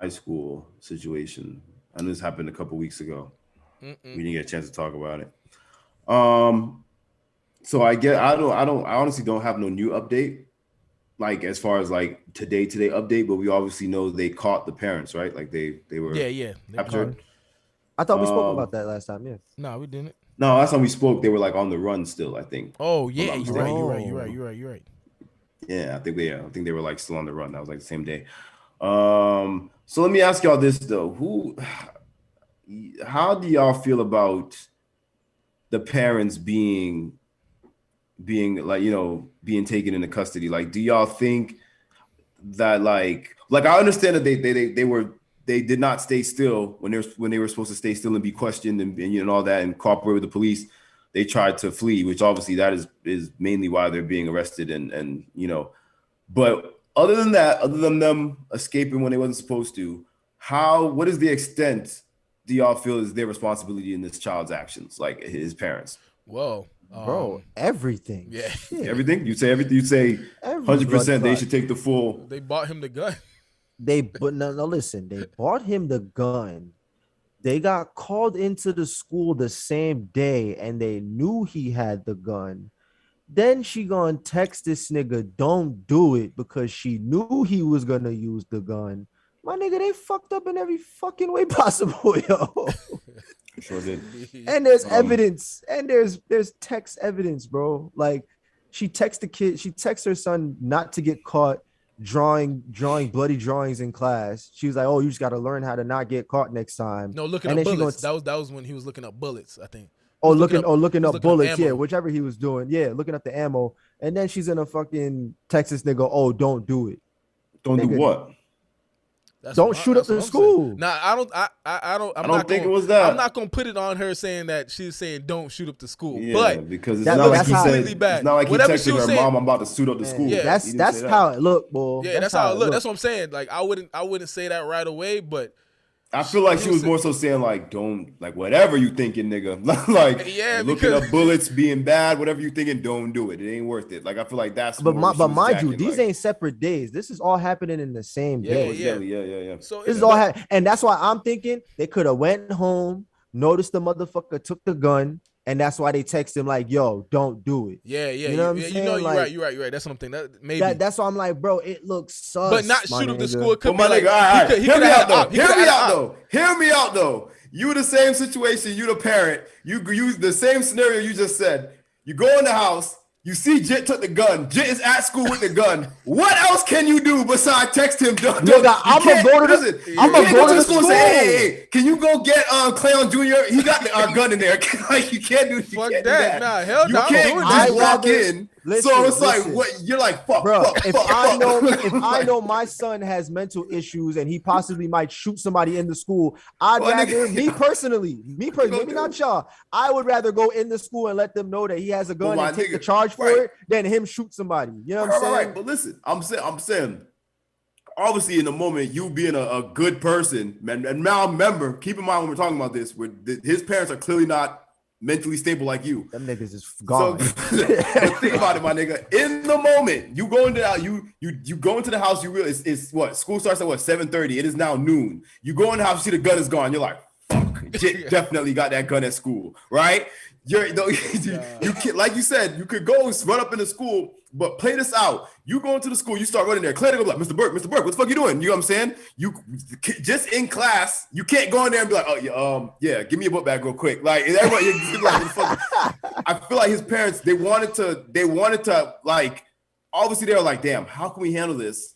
high school situation. I know this happened a couple weeks ago. We didn't get a chance to talk about it. Um, so I honestly don't have no new update, like as far as like today update, but we obviously know they caught the parents, right? Like they were Yeah. They caught captured. him. I thought we spoke Um, about that last time. Yeah. No, we didn't. no, last time we spoke, they were like on the run still, I think, Oh if I'm yeah, not you're right. mistaken. You're right. You're right. Oh. You're right. You're right. Yeah, I think they were like still on the run. That was like the same day. So let me ask y'all this though: how do y'all feel about the parents being like, being taken into custody? Like, do y'all think that like I understand that they did not stay still when they were supposed to stay still and be questioned and all that and cooperate with the police. They tried to flee, which obviously that is mainly why they're being arrested and but other than that, other than them escaping when they wasn't supposed to, what is the extent do y'all feel is their responsibility in this child's actions, like his parents? Well, Bro, everything. yeah. Shit. Everything you say, everything you say, Every blood 100%. They clot. should take the full. They bought him the gun. But no, listen, they bought him the gun. They got called into the school the same day and they knew he had the gun. Then she gonna text this nigga, don't do it, because she knew he was gonna use the gun. My nigga, they fucked up in every fucking way possible, yo. Sure did. And there's evidence, and there's text evidence, bro. Like she texts her son not to get caught drawing bloody drawings in class. She was like, "Oh, you just got to learn how to not get caught next time." No, looking and up then bullets. She That was when he was looking up bullets, I think. looking he was up bullets, ammo. yeah, whichever he was doing, yeah, looking up the ammo. And then she's in a fucking Texas nigga. Oh, don't do it. Don't do Nigga, what? don't shoot up the school. Nah, I don't. I don't. I don't think it was that. I'm not gonna put it on her saying that she's saying don't shoot up the school. Yeah, but because it's That- not like that's he how- said. completely bad. It's not like he Whatever she texted was her, saying- "Mom, I'm about to suit up the school." Yeah. That's He didn't say that. how it looked, boy. yeah, that's how it looked. looked. That's what I'm saying. Like I wouldn't say that right away, but I feel like she was more so saying like, "Don't like whatever you thinking, nigga." like, Yeah, looking because- up bullets being bad, whatever you thinking, don't do it. It ain't worth it. Like I feel like that's. But more what she was mind you, jacking, these like, ain't separate days. This is all happening in the same Yeah, day. yeah. So This is all and that's why I'm thinking they could have went home, noticed the motherfucker took the gun, and that's why they text him like, "Yo, don't do it." Yeah. You know what I'm saying? You're Like, right. You're right. That's something that maybe. That's why I'm like, bro, it looks sus. but not my shoot up the nigga. school. It could Well, my be like, nigga, all right. he Hear could me have out had though. an op. He could have Hear me out though. You the same situation. You the parent. You the same scenario you just said. You go in the house. You see Jit took the gun. Jit is at school with the gun. What else can you do besides text him? Nigga, I'm gonna go to the. I'm gonna go to the school. And say, hey, can you go get Cleon Jr.? He got our gun in there. Like you can't do. Fuck can't that. Do that. Nah, hell you no. I'm can't doing just that. walk in. Listen, So it's like listen. what you're like. Fuck, Bro, fuck, if fuck, I know my son has mental issues and he possibly might shoot somebody in the school, I'd Well, rather nigga, maybe not y'all. I would rather go in the school and let them know that he has a gun Well, and my take the nigga, charge for right. it than him shoot somebody. You know what I'm saying? Right. But listen, I'm saying, obviously, in the moment, you being a good person, man, and now remember, keep in mind when we're talking about this, his parents are clearly not mentally stable like you. Them niggas is gone. So, but think about it, my nigga. In the moment, you go into you go into the house, you realize it's what school starts at 7:30. It is now noon. You go in the house, you see the gun is gone. You're like, fuck, Jit definitely got that gun at school, right? You like you said, you could go run up in the school, but play this out. You go into the school, you start running there. Claire go like, Mr. Burke, what the fuck you doing? You know what I'm saying? You just in class, you can't go in there and be like, oh yeah, give me your book bag real quick. Like everybody, I feel like his parents, they wanted to like, obviously they were like, damn, how can we handle this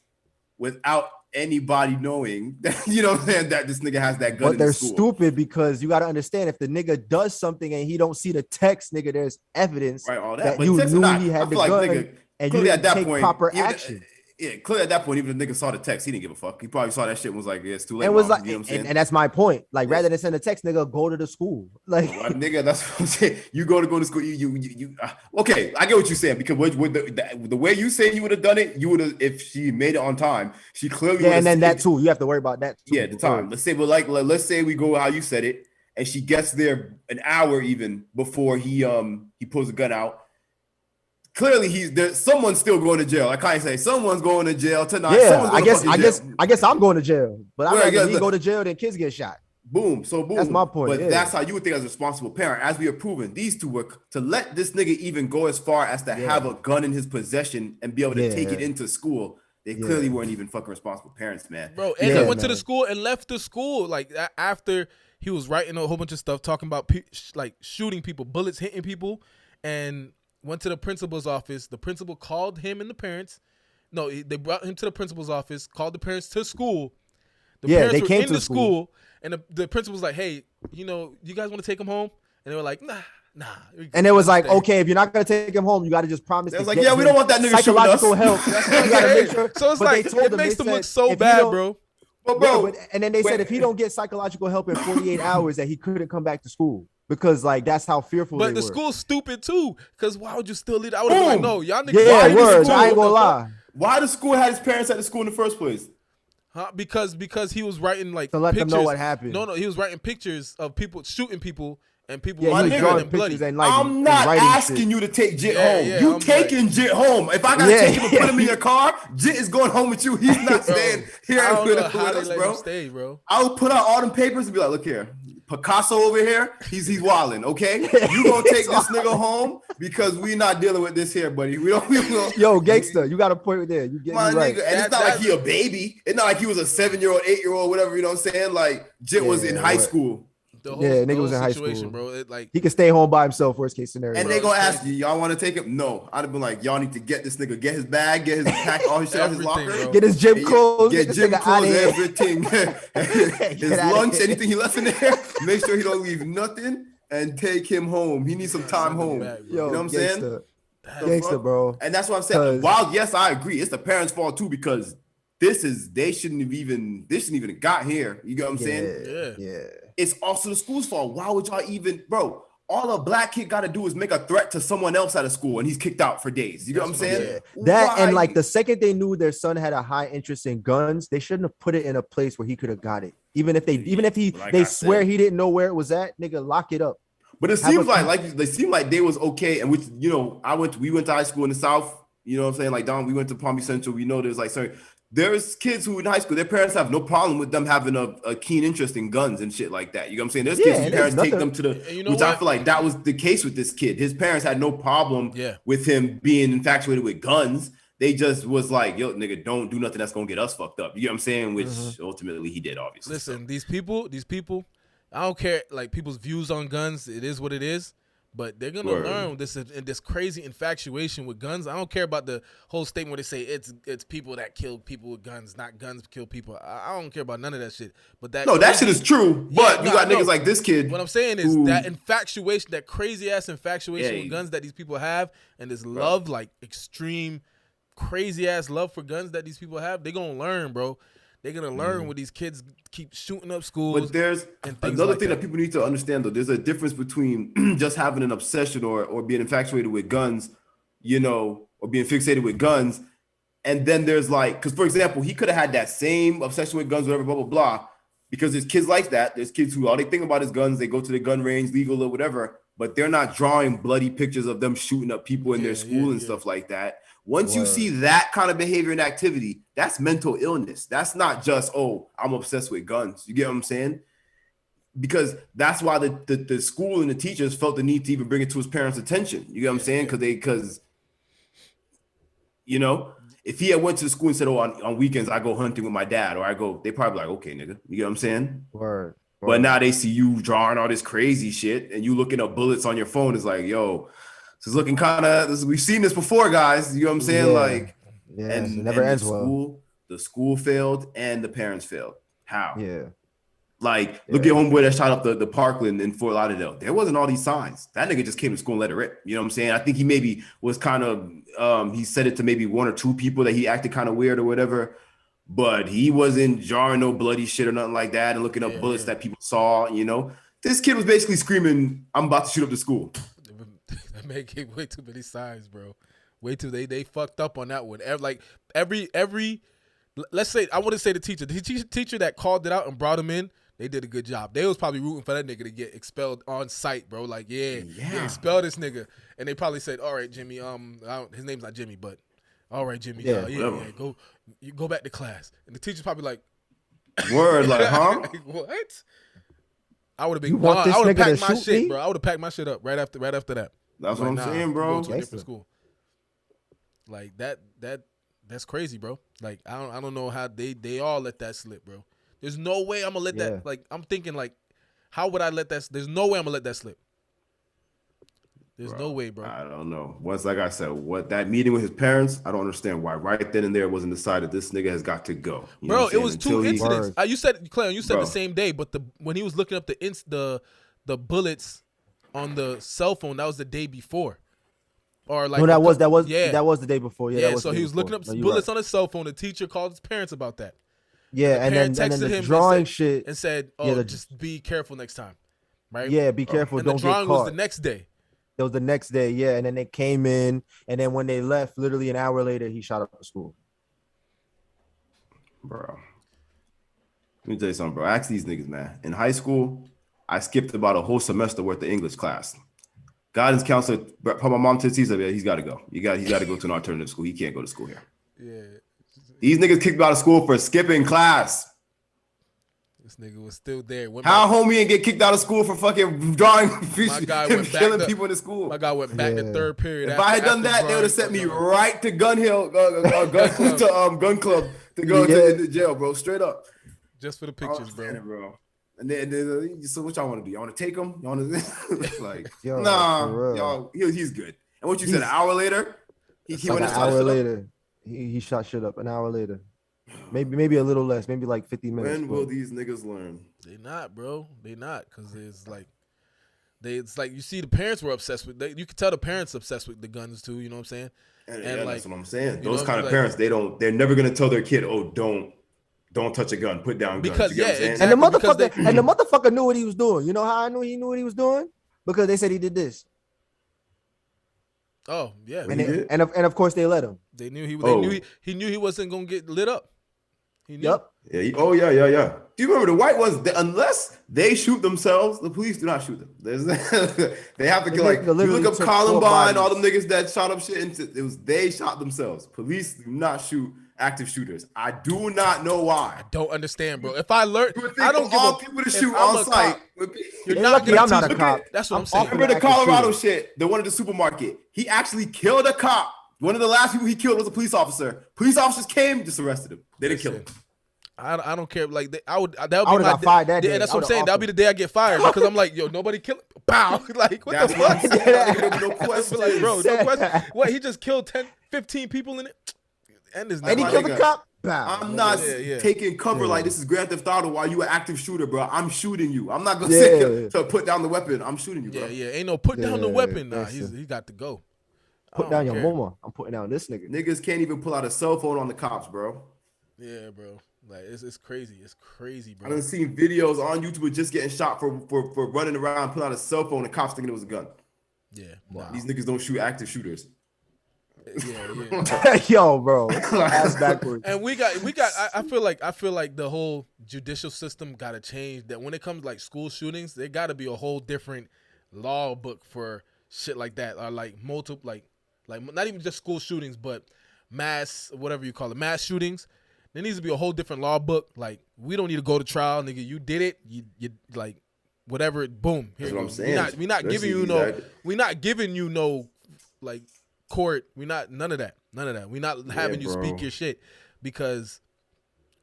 without anybody knowing that, you know what I'm saying, that this nigga has that gun. But they're stupid because you got to understand, if the nigga does something and he don't see the text, nigga, there's evidence right, all that but you knew not, he had the like, gun, nigga, and you didn't take proper action. Clearly at that point, even the nigga saw the text, he didn't give a fuck. He probably saw that shit and was like, yeah, it's too late. And was mom. like, you know what I'm saying? And that's my point. Like, rather than send a text, nigga, go to the school. Like, nigga, that's what I'm saying. You go to school. You okay, I get what you're saying, because with the way you say you would have done it, you would have, if she made it on time, she clearly yeah, and then that too. You have to worry about that too. Yeah, the time. Let's say, but let's say we go how you said it, and she gets there an hour even before he pulls the gun out. clearly he's there. Someone's still going to jail. I can't say someone's going to jail tonight. Yeah, Someone's going to fucking jail. I guess I'm going to jail, but I'd Well, rather yeah, me go to jail than kids get shot. Boom. So boom. That's my point. But yeah. that's how you would think as a responsible parent, as we are proven, these two were to let this nigga even go as far as to have a gun in his possession and be able to take it into school. They clearly weren't even fucking responsible parents, man. Bro, and he went to the school and left the school like after he was writing a whole bunch of stuff talking about like shooting people, bullets hitting people, and went to the principal's office. The principal called him and the parents. No, they brought him to the principal's office, called the parents to school. The parents they were came in to the school. school, and the principal was like, hey, you guys want to take him home? And they were like, nah. And it was like, okay, if you're not gonna take him home, you got to just promise. It was like, yeah, we don't want that nigga psychological shooting us. help. That's what I'm saying. So it's like, it makes them look so bad, bro. But bro, and then they said if he don't get psychological help in 48 hours, that he couldn't come back to school because like that's how fearful. But they the were. school's stupid too, because why would you still leave? I would have been like, no, y'all niggas. Yeah, words. I ain't gonna lie. Why the school had his parents at the school in the first place? Huh? Because he was writing like to let pictures. them know what happened. No, he was writing pictures of people shooting people and people drawing bloody. pictures and like I'm not asking you to take Jit home. Yeah, you taking Jit home. If I gotta take him and put him in your car, Jit is going home with you. He's not staying here with us, bro. Stay, bro. I'll put out all them papers and be like, look here, Picasso over here, he's wilding, okay? You gonna take this nigga home because we not dealing with this here, buddy. We don't. Yo, gangster, you got a point there. You get me right. Nigga, and it's not like he a baby. It's not like he was a 7-year-old, 8-year-old, whatever. You know what I'm saying? Like Jit was in high school. Nigga was in high school, bro. He can stay home by himself. Worst case scenario. And they gonna ask you, y'all want to take him? No, I'd have been like, y'all need to get this nigga, get his bag, get his pack, all his shit out his locker, bro. Get his gym clothes, get gym clothes, everything, his lunch, anything he left in there. Make sure he don't leave nothing, and take him home. He needs some time home. You know what I'm saying? Gangster, bro. And that's what I'm saying. While yes, I agree, it's the parents' fault too because they shouldn't have even got here. You get what I'm saying? Yeah. It's also the school's fault. Why would y'all even, bro? All a black kid got to do is make a threat to someone else at a school, and he's kicked out for days. You know what I'm saying? Yeah. That and like the second they knew their son had a high interest in guns, they shouldn't have put it in a place where he could have got it. Even if they swear he didn't know where it was at, nigga, lock it up. But it seems like they seem like they was okay, and which we went to high school in the South. You know what I'm saying? Like Don, we went to Palm Beach Central. We know there's like there's kids who in high school, their parents have no problem with them having a keen interest in guns and shit like that. You know what I'm saying? There's kids whose parents take them to the, I feel like that was the case with this kid. His parents had no problem with him being infatuated with guns. They just was like, yo, nigga, don't do nothing that's gonna get us fucked up. You know what I'm saying? Which ultimately he did, obviously. Listen, these people, I don't care like people's views on guns. It is what it is. But they're gonna learn this crazy infatuation with guns. I don't care about the whole statement where they say it's people that kill people with guns, not guns kill people. I don't care about none of that shit. But that shit is true. But you got niggas like this kid. What I'm saying is that infatuation, that crazy ass infatuation with guns that these people have, and this love, like extreme, crazy ass love for guns that these people have. They gonna learn, bro. They're going to learn when these kids keep shooting up schools. But there's another thing that people need to understand, though. There's a difference between just having an obsession or being infatuated with guns, or being fixated with guns. And then there's like, because, for example, he could have had that same obsession with guns, whatever, blah, blah, blah. Because there's kids like that. There's kids who all they think about is guns. They go to the gun range, legal or whatever. But they're not drawing bloody pictures of them shooting up people in their school and stuff like that. Once you see that kind of behavior and activity, that's mental illness. That's not just, I'm obsessed with guns. You get what I'm saying? Because that's why the school and the teachers felt the need to even bring it to his parents' attention. You get what I'm saying? Because if he had went to the school and said, on weekends I go hunting with my dad, or they probably like, okay, nigga. You get what I'm saying? Word. But now they see you drawing all this crazy shit and you looking up bullets on your phone. It's like, yo, this is looking kind of, we've seen this before, guys. You know what I'm saying? It never ends well. The school failed and the parents failed. How? Yeah. Look at homeboy that shot up the Parkland in Fort Lauderdale. There wasn't all these signs. That nigga just came to school and let it rip. You know what I'm saying? I think he maybe was kind of, he said it to maybe one or two people that he acted kind of weird or whatever. But he wasn't jarring no bloody shit or nothing like that and looking up bullets that people saw, This kid was basically screaming, I'm about to shoot up the school. That man gave way too many signs, bro. Way too, they fucked up on that one. Every let's say, I want to say the teacher that called it out and brought him in, They did a good job. They was probably rooting for that nigga to get expelled on site, bro. Like, yeah, Yeah. expel this nigga. And they probably said, all right, Jimmy. His name's not Jimmy, but all right, Jimmy. Yeah, Go back to class. And the teacher's probably like, Word, like, huh? like, what? I would have been You want gone. this I would have nigga packed to my shoot shit, me? bro. I would have packed my shit up right after that. That's Like, what I'm nah, saying, I'm bro. going to a different Gangster. school. Like that's crazy, bro. Like I don't know how they all let that slip, bro. There's no way I'm gonna let Yeah. that. Like I'm thinking, like, how would I let that? There's no way I'm gonna let that slip. There's no way, bro. I don't know. Once, like I said, what that meeting with his parents, I don't understand why right then and there it wasn't decided this nigga has got to go. You know Bro, what I'm it was saying? two Until he- incidents. You said, Cleo, you said Bro. the same day, but when he was looking up the bullets on the cell phone, that was the day before. Or like No, that was yeah. that was the day before. Yeah, that was so the day he was before. looking up No, you're bullets right. on his cell phone. The teacher called his parents about that. Yeah, and then Parent texted the him drawing and said, shit. and said, "Oh, Yeah, just be careful next time." Right? Yeah, be careful. And the Don't get drawing was caught. the next day. That was the next day. Yeah, and then they came in, and then when they left, literally an hour later, he shot up the school. Bro. Let me tell you something, bro. Ask these niggas, man. In high school, I skipped about a whole semester worth of English class. Guidance counselor put my mom to the teacher. Yeah, he's got to go. He's got to go to an alternative school. He can't go to school here. Yeah. These niggas kicked me out of school for skipping class. This nigga was still there. How homie ain't get kicked out of school for fucking drawing My guy him went back killing to- people in the school? My guy went back to third period. If I had done that, they would have sent me right to Gun Hill, Gun Club to go to jail, bro. Straight up. Just for the pictures, bro. And then so what y'all want to do? Y'all want to take him? Y'all want to like? Yo, nah, for real. y'all. He's good. And what you said? An hour later, he Like went an and shot hour shit up? later, he shot shit up. An hour later, maybe a little less, maybe like 50 minutes. When will these niggas learn? They not, bro. They not, because it's like you see the parents were obsessed with. You could tell the parents obsessed with the guns too. You know what I'm saying? And And, like, that's what I'm saying. you Those know, kind of like- parents, they're never gonna tell their kid, oh, don't touch a gun, put down guns. Because, You get what I'm yeah, saying? And the Exactly, motherfucker, and the motherfucker knew what he was doing. You know how I knew he knew what he was doing? Because they said he did this, Oh yeah, and he did? and of course they let him. they knew he. Oh. He knew he wasn't gonna get lit up. He knew. Yep. Yeah. Yeah. Do you remember the white ones? Unless they shoot themselves, the police do not shoot them. They have to kill. Like, you literally look up took Columbine, 4 all them niggas that shot up shit. They shot themselves. Police do not shoot active shooters. I do not know why. Don't understand, bro. If I learned, You would think I don't give all a. people to if shoot I'm on a site cop, would be. You're They're not lucky gonna I'm not a teach- cop. That's what I'm I'm saying. Remember the active Colorado shooter. shit? The one at the supermarket. He actually killed a cop. One of the last people he killed was a police officer. Police officers came, just arrested him. They didn't kill him. I don't care. Like that would I be would've my got fired that Yeah, day. that's I what I'm would've saying. That'll be the day I get fired because I'm like, yo, nobody kill. Pow. Like what That's the what I'm fuck? saying. No I'd be question. like, bro, no Said question. that. What? He just killed 10, 15 people in it. And his And he my killed the nigga. cop. Bow. I'm not Yeah. taking cover Yeah. like this is Grand Theft Auto while you an active shooter, bro. I'm shooting you. I'm not gonna Yeah. sit here to put down the weapon. I'm shooting you, bro. Yeah. Ain't no put down the Yeah, weapon. Nah, listen. he got to go. I Put don't down your care. mama. I'm putting down this nigga. Niggas can't even pull out a cell phone on the cops, bro. Yeah, bro. Like it's crazy. It's crazy, I bro. done seen videos on YouTube of just getting shot for running around, pulling out a cell phone, and cops thinking it was a gun. Yeah. Nah. These niggas don't shoot active shooters. Yeah. Yo, bro. Ass backwards. And we got. I feel like the whole judicial system got to change. That when it comes to like school shootings, there got to be a whole different law book for shit like that, or like multiple, like not even just school shootings, but mass, whatever you call it, mass shootings. There needs to be a whole different law book. Like we don't need to go to trial, nigga. You did it. You like whatever. Boom. Here That's you what go. I'm saying. We not giving Especially you these no. guys. We not giving you no like court. We not none of that. None of that. We not having you bro. speak your shit because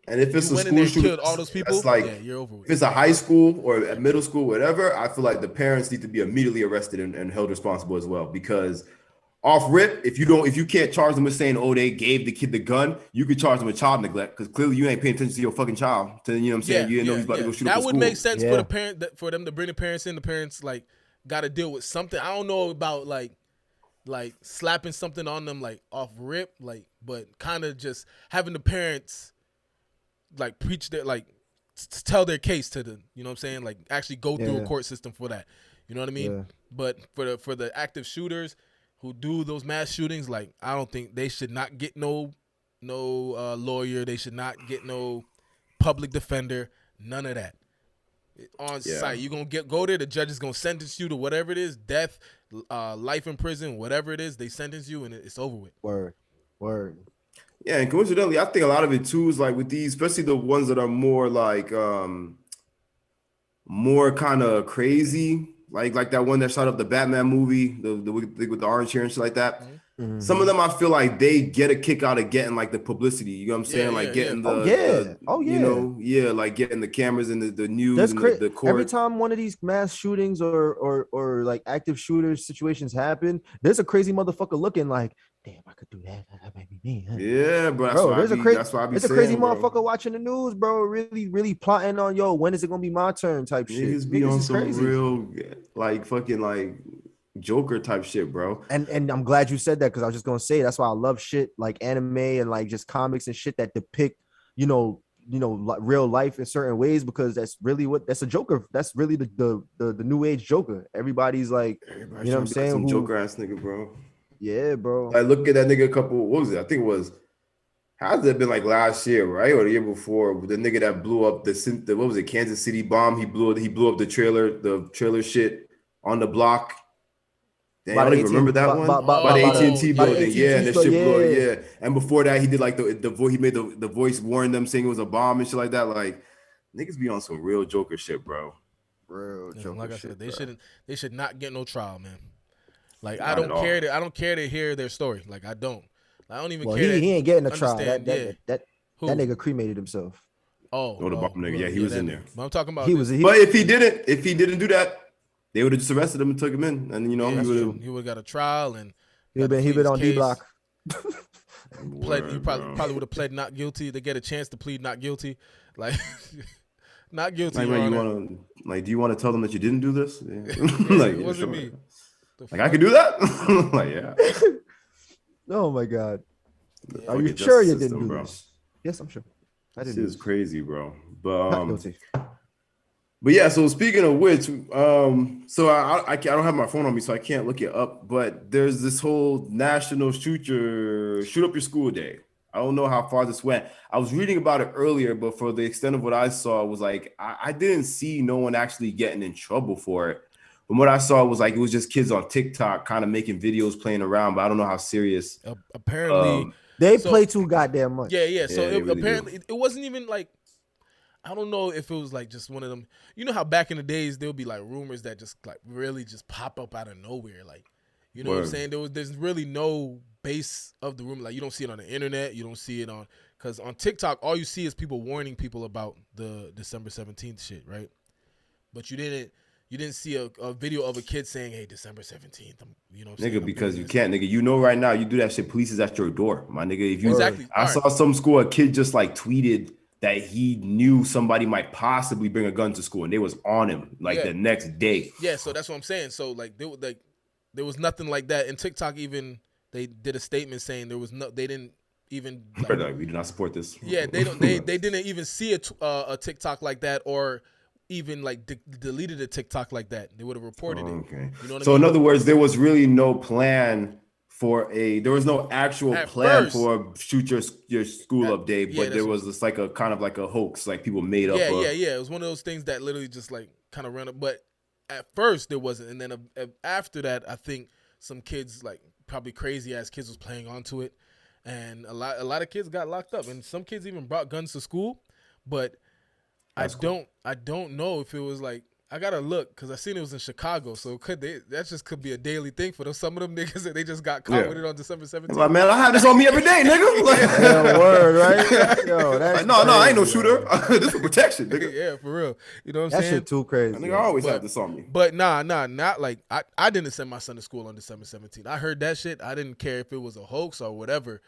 And if it's you a went in there school and shooting, killed all those people. that's like Yeah, you're over if with. it's a high school or a middle school, whatever. I feel like the parents need to be immediately arrested and held responsible as well. Because off rip, if you can't charge them with saying, oh, they gave the kid the gun, you could charge them with child neglect because clearly you ain't paying attention to your fucking child. You know what I'm saying? You didn't know he's about to go shoot up That the would school. make sense for Yeah. the parent for them to bring the parents in. The parents like got to deal with something. I don't know about like slapping something on them like off rip, like, but kind of just having the parents like preach their like tell their case to the, you know what I'm saying, like actually go through a Yeah. court system for that. You know what I mean? Yeah. But for the active shooters who do those mass shootings, like I don't think they should not get no lawyer. They should not get no public defender. None of that. on Yeah. site. You're gonna go there. The judge is gonna sentence you to whatever it is, death, life in prison, whatever it is. They sentence you, and it's over with. Word. Yeah, and coincidentally, I think a lot of it too is like with these, especially the ones that are more like more kind of crazy, like that one that shot up the Batman movie, the with the orange hair and shit like that. Mm-hmm. Some of them I feel like they get a kick out of getting like the publicity. You know what I'm saying? Like getting the you know, like getting the cameras and the news That's and crazy. the court. Every time one of these mass shootings or like active shooter situations happen, there's a crazy motherfucker looking like, damn, I could do that. That might be me. Huh? Yeah, bro. That's Bro, why I be there's a saying, crazy bro. motherfucker watching the news, bro. Really plotting on, yo, when is it gonna be my turn type shit. Niggas be on is some crazy. real like fucking like Joker type shit, bro. And I'm glad you said that because I was just gonna say that's why I love shit like anime and like just comics and shit that depict, real life in certain ways, because that's really that's a Joker. That's really the new age Joker. Everybody's like, you know what I'm saying? Some Joker ass nigga, bro. Yeah, bro. I look at that nigga what was it? I think it was. How's it been like last year, right, or the year before? The nigga that blew up the what was it? Kansas City bomb. He blew up the trailer shit on the block. Damn, I don't even remember that one. By the AT&T building, yeah, and the shit blew up, yeah. And before that, he did like the voice. He made the voice warn them, saying it was a bomb and shit like that. Like niggas be on some real Joker shit, bro. Real Joker like I said, shit, they should not get no trial, man. Like Not I don't care to hear their story. Like I don't even care. He ain't getting a trial. That nigga cremated himself. Oh, the bomb nigga. Yeah, he was in there. But I'm talking about but if he didn't do that, they would have just arrested him and took him in, and he would have got a trial and he been on D block. He probably would have pled not guilty. They get a chance to plead not guilty, like not guilty. Like, do you want to tell them that you didn't do this? Yeah. Like, it wasn't me. Like, I could do that. Like, yeah. Oh my god. Yeah. Are you sure you didn't do this? Yes, I'm sure. I didn't. This is crazy, bro. But not guilty. But yeah, so speaking of which, so I don't have my phone on me, so I can't look it up. But there's this whole national shoot up your school day. I don't know how far this went. I was reading about it earlier, but for the extent of what I saw, it was like I didn't see no one actually getting in trouble for it. From what I saw, was like it was just kids on TikTok kind of making videos, playing around. But I don't know how serious. Apparently, they play too goddamn much. Yeah. So really apparently, it wasn't even like. I don't know if it was like just one of them. You know how back in the days there'll be like rumors that just like really just pop up out of nowhere, like you know what I'm saying. There's really no base of the rumor. Like you don't see it on the internet. You don't see it because on TikTok all you see is people warning people about the December 17th shit, right? But you didn't see a video of a kid saying, "Hey, December 17th." You know, what I'm nigga, because you can't, nigga. You know, right now you do that shit. Police is at your door, my nigga. If you exactly, I saw some school a kid just like tweeted that he knew somebody might possibly bring a gun to school, and they was on him the next day. Yeah, so that's what I'm saying. So like there was nothing like that. And TikTok even they did a statement saying they didn't even like, we do not support this. Yeah, they didn't even see a TikTok like that or even like deleted a TikTok like that. They would have reported it. Okay. You know what so I mean? In other words, there was really no plan. There was no actual plan for shoot your school up day, but there was just like a kind of like a hoax, like people made up. Yeah. It was one of those things that literally just like kind of ran up. But at first there wasn't, and then after that, I think some kids, like probably crazy ass kids, was playing onto it, and a lot of kids got locked up, and some kids even brought guns to school. But I don't know if it was like. I gotta look because I seen it was in Chicago, so that just could be a daily thing for them. Some of them niggas that they just got caught with it on December 17th. Like, man, I have this on me every day, nigga. Like, word, right? Yo, that's no, I ain't no shooter. This for protection, nigga. Yeah, for real. You know what I'm saying? That shit too crazy. Nigga, I always have this on me. But not like I didn't send my son to school on December 17th. I heard that shit. I didn't care if it was a hoax or whatever.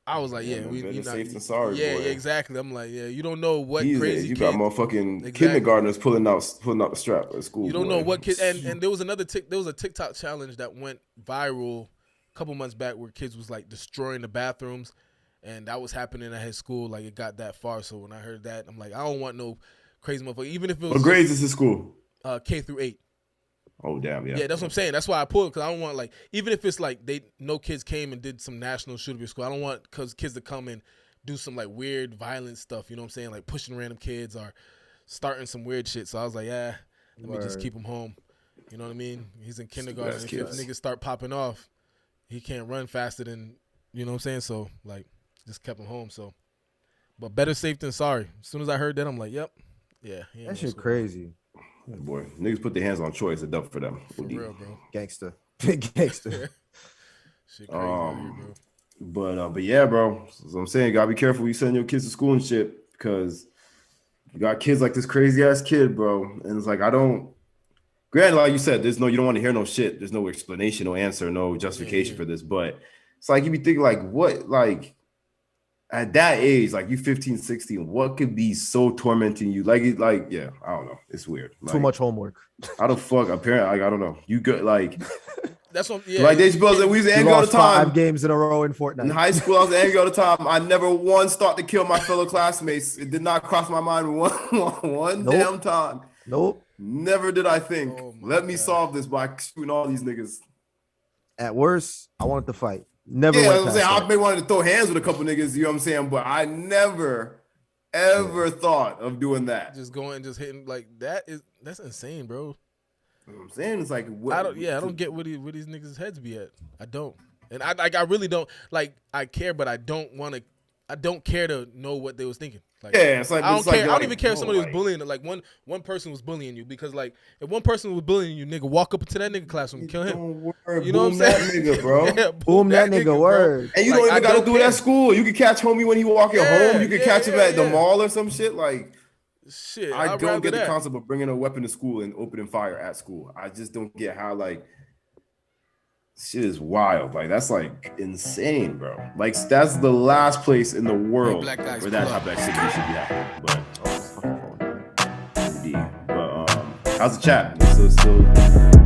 I was like, we safe than sorry. Yeah, boy. exactly. I'm like, you don't know what crazy. You got motherfucking kindergartners pulling out the strap at school. You don't know what kid. And there was there was a TikTok challenge that went viral a couple months back where kids was like destroying the bathrooms, and that was happening at his school. Like it got that far. So when I heard that, I'm like, I don't want no crazy motherfucker. Even if it was what grades is his school? K through 8. Oh damn, yeah. Yeah, that's what I'm saying. That's why I pulled, because I don't want, like, even if it's like no kids came and did some national shoot up your school, I don't want kids to come and do some like weird violent stuff. You know what I'm saying? Like pushing random kids or starting some weird shit. So I was like, yeah, let me just Word. keep him home. You know what I mean? He's in kindergarten. best If kids. niggas start popping off, he can't run faster than, you know what I'm saying? So, like, just kept him home. So, but better safe than sorry. As soon as I heard that, I'm like, yep. Yeah. he ain't That no shit school. crazy. Boy, niggas put their hands on Troy. It's a dub for them. For OD. real, bro. Gangster. Big gangster. Shit crazy out here, bro. But yeah, bro. So I'm saying, you gotta be careful when you send your kids to school and shit, because you got kids like this crazy ass kid, bro. And it's like, I don't. Granted, like you said, you don't want to hear no shit. There's no explanation, no answer, no justification for this. But it's like, you be thinking, like, what, like, at that age, like you 15, 16, what could be so tormenting you? Yeah, I don't know. It's weird. Like, Too much homework. How the fuck a parent? Like, I don't know. You could like. That's what. Yeah. Like they supposed to. We was angry all the Lost time. 5 games in a row in Fortnite. In high school, I was angry all the time. I never once thought to kill my fellow classmates. It did not cross my mind one Nope. damn time. Nope. Never did I think, Oh my let me God. solve this by shooting all these niggas. At worst, I wanted to fight. Never Yeah, went I'm past saying, I that. may wanted to throw hands with a couple niggas, you know what I'm saying? But I never, ever thought of doing that. Just going, just hitting like that's insane, bro. You know what I'm saying? It's like, what, I don't get where these niggas' heads be at. I don't, and I really don't like. I care, but I don't care to know what they was thinking. Like, yeah, it's like, I don't it's like, care. I you're don't even care if whoa, somebody was like- bullying. Like one person was bullying you, because like if one person was bullying you, nigga, walk up into that nigga classroom and kill him. Don't worry, You know what I'm boom that saying? nigga, bro. Yeah, Boom that nigga, bro. word. And you Like, don't I even gotta don't do it care. at school. You can catch homie when he walking Yeah, home. You can yeah, catch him yeah, at the yeah. mall or some shit. Like, Shit, I I'd don't rather get the that. concept of bringing a weapon to school and opening fire at school. I just don't get how, like, shit is wild. Like, that's like insane, bro. Like, that's the last place in the world black guys where that pull type of activity should be happening. But, indeed. But how's the chat? Still